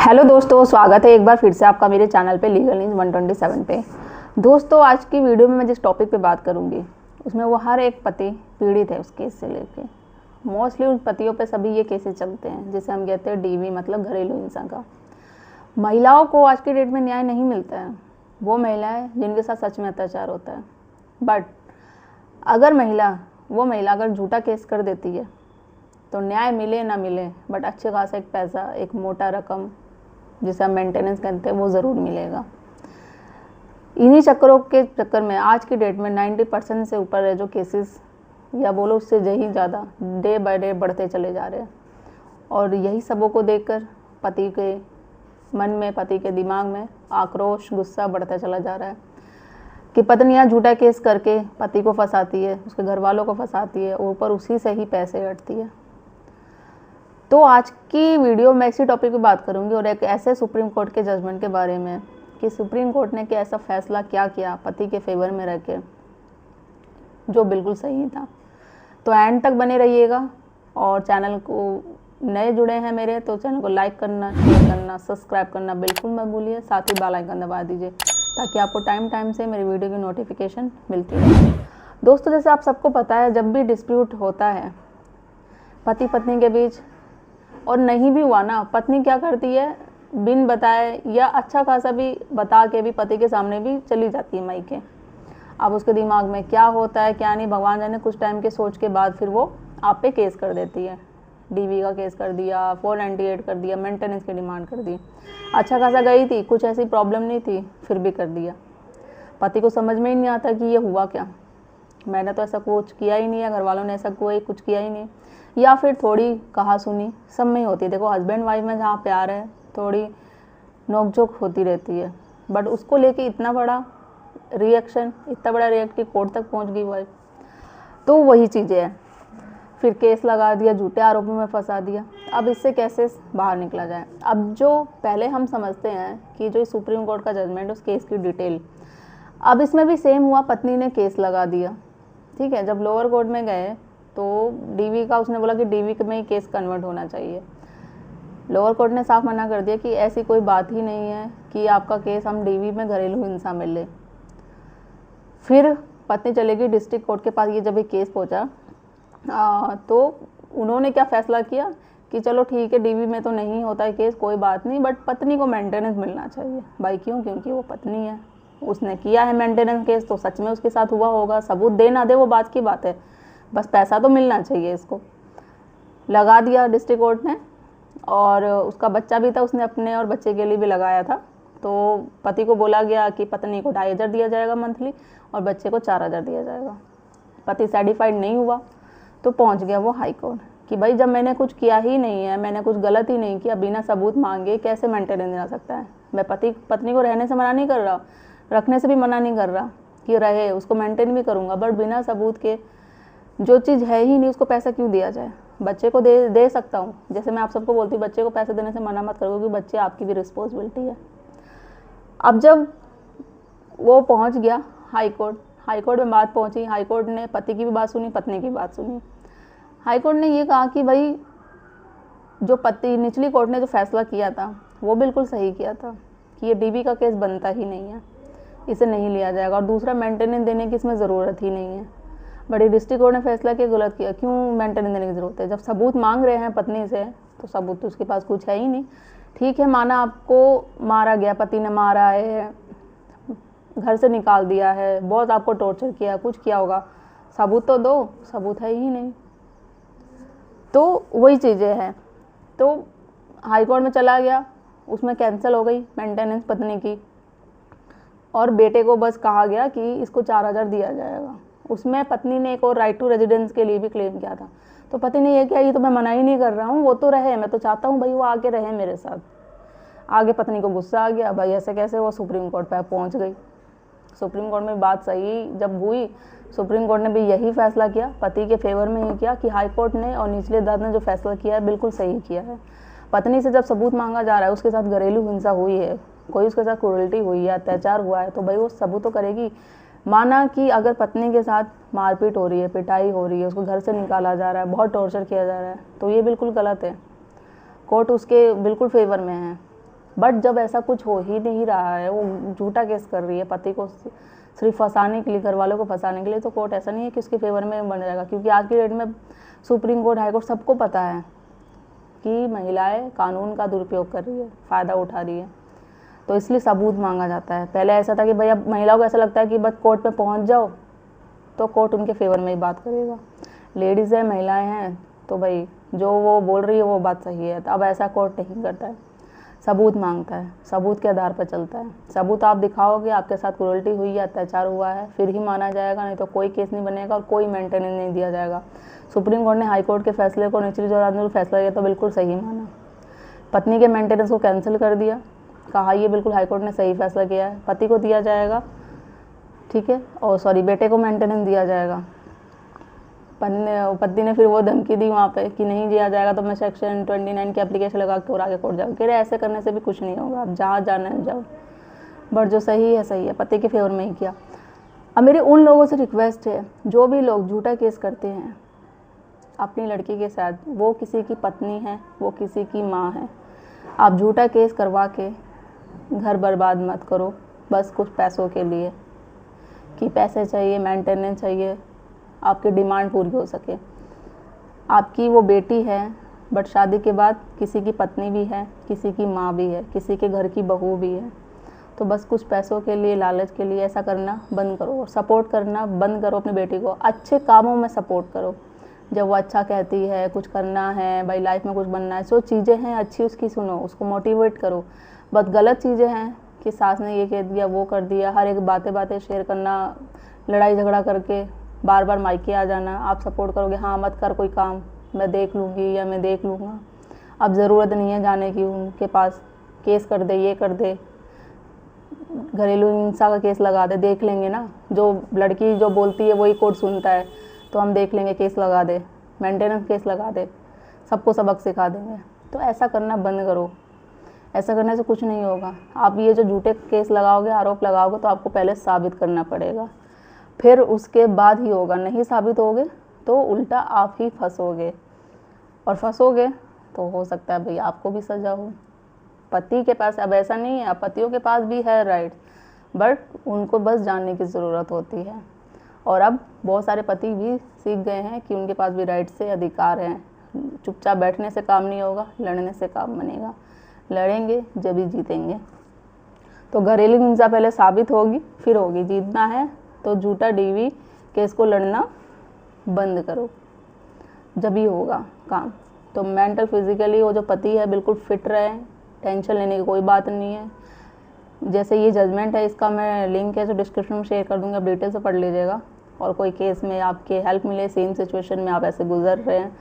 Hello दोस्तों, स्वागत है एक बार फिर से आपका मेरे चैनल पे लीगल न्यूज़ 127 पे। दोस्तों, आज की वीडियो में मैं जिस टॉपिक पे बात करूंगी उसमें वो हर एक पति पीड़ित है उस केस से लेके। मोस्टली उन पतियों पे सभी ये केसेस चलते हैं जिसे हम कहते हैं डीवी, मतलब घरेलू हिंसा का। महिलाओं को आज की डेट में न्याय नहीं मिलता है। वो महिलाएं जिनके साथ सच में अत्याचार होता है। बट अगर वो महिला अगर झूठा केस कर देती है तो न्याय मिले ना मिले, बट अच्छे खासा एक पैसा, एक मोटा रकम जिसे हम मेंटेनेंस कहते हैं, वो ज़रूर मिलेगा। इन्हीं चक्करों के चक्कर में आज की डेट में 90% से ऊपर है जो केसेस, या बोलो उससे यही ज़्यादा, डे बाय डे बढ़ते चले जा रहे हैं। और यही सबों को देखकर पति के मन में, पति के दिमाग में आक्रोश, गुस्सा बढ़ता चला जा रहा है कि पत्नियां झूठा केस करके पति को फंसाती है, उसके घर वालों को फंसाती है, ऊपर उसी से ही पैसे हटती है। तो आज की वीडियो में इसी टॉपिक पे बात करूंगी और एक ऐसे सुप्रीम कोर्ट के जजमेंट के बारे में कि सुप्रीम कोर्ट ने क्या ऐसा फैसला क्या किया पति के फेवर में रह के, जो बिल्कुल सही था। तो एंड तक बने रहिएगा। और चैनल को नए जुड़े हैं मेरे तो चैनल को लाइक करना, शेयर करना, सब्सक्राइब करना बिल्कुल मत भूलिए। साथ ही बेल आइकन दबा दीजिए ताकि आपको टाइम से मेरी वीडियो की नोटिफिकेशन मिलती रहे। दोस्तों, जैसे आप सबको पता है, जब भी डिस्प्यूट होता है पति पत्नी के बीच, और नहीं भी हुआ ना, पत्नी क्या करती है, बिन बताए या अच्छा खासा भी बता के भी पति के सामने भी चली जाती है मायके। अब उसके दिमाग में क्या होता है क्या नहीं भगवान जाने, कुछ टाइम के सोच के बाद फिर वो आप पे केस कर देती है। डीवी का केस कर दिया, 498 कर दिया, मेंटेनेंस की डिमांड कर दी। अच्छा खासा गई थी, कुछ ऐसी प्रॉब्लम नहीं थी, फिर भी कर दिया। पति को समझ में ही नहीं आता कि ये हुआ क्या, मैंने तो ऐसा कुछ किया ही नहीं है, घर वालों ने ऐसा कोई कुछ किया ही नहीं। या फिर थोड़ी कहा सुनी सब में ही होती है। देखो, हस्बैंड वाइफ में जहाँ प्यार है थोड़ी नोकझोंक होती रहती है, बट उसको लेके इतना बड़ा रिएक्शन, इतना बड़ा रिएक्ट कि कोर्ट तक पहुँच गई वाइफ। तो वही चीज़ें हैं, फिर केस लगा दिया, झूठे आरोपों में फंसा दिया। अब इससे कैसे बाहर निकला जाए? अब जो पहले हम समझते हैं कि जो सुप्रीम कोर्ट का जजमेंट, उस केस की डिटेल, अब इसमें भी सेम हुआ। पत्नी ने केस लगा दिया, ठीक है। जब लोअर कोर्ट में गए तो डीवी का उसने बोला कि डीवी में ही केस कन्वर्ट होना चाहिए। लोअर कोर्ट ने साफ मना कर दिया कि ऐसी कोई बात ही नहीं है कि आपका केस हम डीवी में घरेलू हिंसा में ले। फिर पत्नी चलेगी डिस्ट्रिक्ट कोर्ट के पास। ये जब ये केस पहुंचा तो उन्होंने क्या फैसला किया कि चलो ठीक है, डीवी में तो नहीं होता है केस, कोई बात नहीं, बट पत्नी को मेंटेनेंस मिलना चाहिए। भाई क्यों? क्योंकि वो पत्नी है, उसने किया है मेंटेनेंस केस, तो सच में उसके साथ हुआ होगा। सबूत दे ना दे वो बात की बात है, बस पैसा तो मिलना चाहिए। इसको लगा दिया डिस्ट्रिक्ट कोर्ट ने। और उसका बच्चा भी था, उसने अपने और बच्चे के लिए भी लगाया था। तो पति को बोला गया कि पत्नी को 2500 दिया जाएगा मंथली और बच्चे को 4000 दिया जाएगा। पति सेटिस्फाइड नहीं हुआ तो पहुंच गया वो हाई कोर्ट कि भाई जब मैंने कुछ किया ही नहीं है, मैंने कुछ गलत ही नहीं किया, बिना सबूत मांगे कैसे मेंटेनेंस देना सकता है? मैं पत्नी को रहने से मना नहीं कर रहा, रखने से भी मना नहीं कर रहा कि रहे, उसको मेंटेन भी करूँगा, बट बिना सबूत के जो चीज़ है ही नहीं उसको पैसा क्यों दिया जाए? बच्चे को दे सकता हूँ। जैसे मैं आप सबको बोलती हूँ, बच्चे को पैसे देने से मना मत करो क्योंकि बच्चे आपकी भी रिस्पॉन्सिबिलिटी है। अब जब वो पहुँच गया हाई कोर्ट में बात पहुँची, हाई कोर्ट ने पति की भी बात सुनी, पत्नी की बात सुनी। हाई कोर्ट ने ये कहा कि भाई जो निचली कोर्ट ने जो फैसला किया था वो बिल्कुल सही किया था कि ये डीवी का केस बनता ही नहीं है, इसे नहीं लिया जाएगा, और दूसरा मेंटेनेंस देने की इसमें ज़रूरत ही नहीं है। बड़ी डिस्ट्रिक्ट कोर्ट ने फैसला किया गलत किया। क्यों मेंटेनेंस देने की ज़रूरत है? जब सबूत मांग रहे हैं पत्नी से तो सबूत तो उसके पास कुछ है ही नहीं। ठीक है, माना आपको मारा गया, पति ने मारा है, घर से निकाल दिया है, बहुत आपको टॉर्चर किया, कुछ किया होगा, सबूत तो दो, सबूत है ही नहीं। तो वही चीज़ें हैं। तो हाई कोर्ट में चला गया, उसमें कैंसिल हो गई मेंटेनेंस पत्नी की, और बेटे को बस कहा गया कि इसको 4000 दिया जाएगा। उसमें पत्नी ने एक और राइट टू रेजिडेंस के लिए भी क्लेम किया था। तो पति ने ये किया, ये तो मैं मना ही नहीं कर रहा हूँ, वो तो रहे, मैं तो चाहता हूँ भाई वो आके रहे मेरे साथ। आगे पत्नी को गुस्सा आ गया, भाई ऐसे कैसे, वो सुप्रीम कोर्ट पर पहुँच गई। सुप्रीम कोर्ट में बात सही जब हुई, सुप्रीम कोर्ट ने भी यही फैसला किया, पति के फेवर में ही किया कि हाई कोर्ट ने और निचले अदालत ने जो फैसला किया है बिल्कुल सही किया है। पत्नी से जब सबूत मांगा जा रहा है, उसके साथ घरेलू हिंसा हुई है, कोई उसके साथ क्रूरल्टी हुई है, अत्याचार हुआ है, तो भाई वो सबूत तो करेगी। माना कि अगर पत्नी के साथ मारपीट हो रही है, पिटाई हो रही है, उसको घर से निकाला जा रहा है, बहुत टॉर्चर किया जा रहा है, तो ये बिल्कुल गलत है। कोर्ट उसके बिल्कुल फेवर में है। बट जब ऐसा कुछ हो ही नहीं रहा है, वो झूठा केस कर रही है पति को सिर्फ फंसाने के लिए, घर वालों को फंसाने के लिए, तो कोर्ट ऐसा नहीं है कि उसके फेवर में बन जाएगा। क्योंकि आज की डेट में सुप्रीम कोर्ट, हाई कोर्ट सबको पता है कि महिलाएं कानून का दुरुपयोग कर रही है, फ़ायदा उठा रही है, तो इसलिए सबूत मांगा जाता है। पहले ऐसा था कि भैया महिलाओं को ऐसा लगता है कि बस कोर्ट में पहुंच जाओ तो कोर्ट उनके फेवर में ही बात करेगा। लेडीज़ हैं, महिलाएं हैं, तो भाई जो वो बोल रही है वो बात सही है। तो अब ऐसा कोर्ट नहीं करता है, सबूत मांगता है, सबूत के आधार पर चलता है। सबूत आप दिखाओगे आपके साथ क्रूरल्टी हुई है, अत्याचार हुआ है, फिर ही माना जाएगा, नहीं तो कोई केस नहीं बनेगा और कोई मेंटेनेंस नहीं दिया जाएगा। सुप्रीम कोर्ट ने हाई कोर्ट के फैसले को, निचली अदालत ने फैसला किया तो बिल्कुल सही माना। पत्नी के मेंटेनेंस को कैंसिल कर दिया, कहा ये बिल्कुल हाई कोर्ट ने सही फैसला किया है, पति को दिया जाएगा, ठीक है, और सॉरी बेटे को मेंटेनेंस दिया जाएगा। पति ने फिर वो धमकी दी वहाँ पे कि नहीं दिया जाएगा तो मैं सेक्शन 29 की एप्लीकेशन लगा के और आगे कोर्ट जाऊँ। कह रहे ऐसे करने से भी कुछ नहीं होगा, आप जहाँ जाना है जाओ, बट जो सही है, पति के फेवर में ही किया। अब मेरे उन लोगों से रिक्वेस्ट है, जो भी लोग झूठा केस करते हैं अपनी लड़की के साथ, वो किसी की पत्नी है, वो किसी की माँ है, आप झूठा केस करवा के घर बर्बाद मत करो बस कुछ पैसों के लिए, कि पैसे चाहिए, मेंटेनेंस चाहिए, आपकी डिमांड पूरी हो सके। आपकी वो बेटी है, बट शादी के बाद किसी की पत्नी भी है, किसी की माँ भी है, किसी के घर की बहू भी है, तो बस कुछ पैसों के लिए, लालच के लिए ऐसा करना बंद करो और सपोर्ट करना बंद करो अपनी बेटी को। अच्छे कामों में सपोर्ट करो, जब वो अच्छा कहती है, कुछ करना है भाई, लाइफ में कुछ बनना है, जो चीज़ें हैं अच्छी उसकी सुनो, उसको मोटिवेट करो। बस गलत चीज़ें हैं कि सास ने ये कह दिया, वो कर दिया, हर एक बातें शेयर करना, लड़ाई झगड़ा करके बार बार मायके आ जाना, आप सपोर्ट करोगे, हाँ मत कर कोई काम, मैं देख लूँगी या मैं देख लूँगा। अब ज़रूरत नहीं है जाने की उनके पास, केस कर दे, ये कर दे, घरेलू हिंसा का केस लगा दे, देख लेंगे ना, जो लड़की जो बोलती है वही कोर्ट सुनता है, तो हम देख लेंगे, केस लगा दे, मेंटेनेंस केस लगा दे, सबको सबक सिखा देंगे। तो ऐसा करना बंद करो, ऐसा करने से कुछ नहीं होगा। आप ये जो झूठे केस लगाओगे, आरोप लगाओगे, तो आपको पहले साबित करना पड़ेगा, फिर उसके बाद ही होगा। नहीं साबित होगे तो उल्टा आप ही फंसोगे, और फंसोगे तो हो सकता है भाई आपको भी सज़ा हो। पति के पास अब ऐसा नहीं है, अब पतियों के पास भी है राइट, बट उनको बस जानने की ज़रूरत होती है। और अब बहुत सारे पति भी सीख गए हैं कि उनके पास भी राइट से अधिकार हैं। चुपचाप बैठने से काम नहीं होगा, लड़ने से काम बनेगा। लड़ेंगे जब ही जीतेंगे। तो घरेलू हिंसा पहले साबित होगी, फिर होगी। जीतना है तो झूठा डीवी केस को लड़ना बंद करो, जब ही होगा काम। तो मेंटल फिजिकली वो जो पति है बिल्कुल फिट रहे, टेंशन लेने की कोई बात नहीं है। जैसे ये जजमेंट है, इसका मैं लिंक है जो डिस्क्रिप्शन में शेयर कर दूँगी, आप डिटेल से पढ़ लीजिएगा। और कोई केस में आपके हेल्प मिले, सेम सिचुएशन में आप ऐसे गुजर रहे हैं,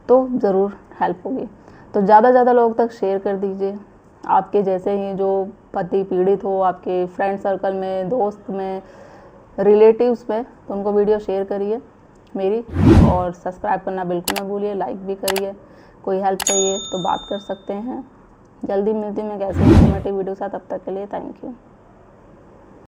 तो ज़रूर हेल्प होगी। तो ज़्यादा से ज़्यादा लोग तक शेयर कर दीजिए। आपके जैसे ही जो पति पीड़ित हो, आपके फ्रेंड सर्कल में, दोस्त में, रिलेटिव्स में, तो उनको वीडियो शेयर करिए मेरी। और सब्सक्राइब करना बिल्कुल ना भूलिए, लाइक भी करिए। कोई हेल्प चाहिए तो बात कर सकते हैं। जल्दी मिलती हूँ मैं कैसे इन्फॉर्मेटिव वीडियो के साथ, तब तक के लिए थैंक यू।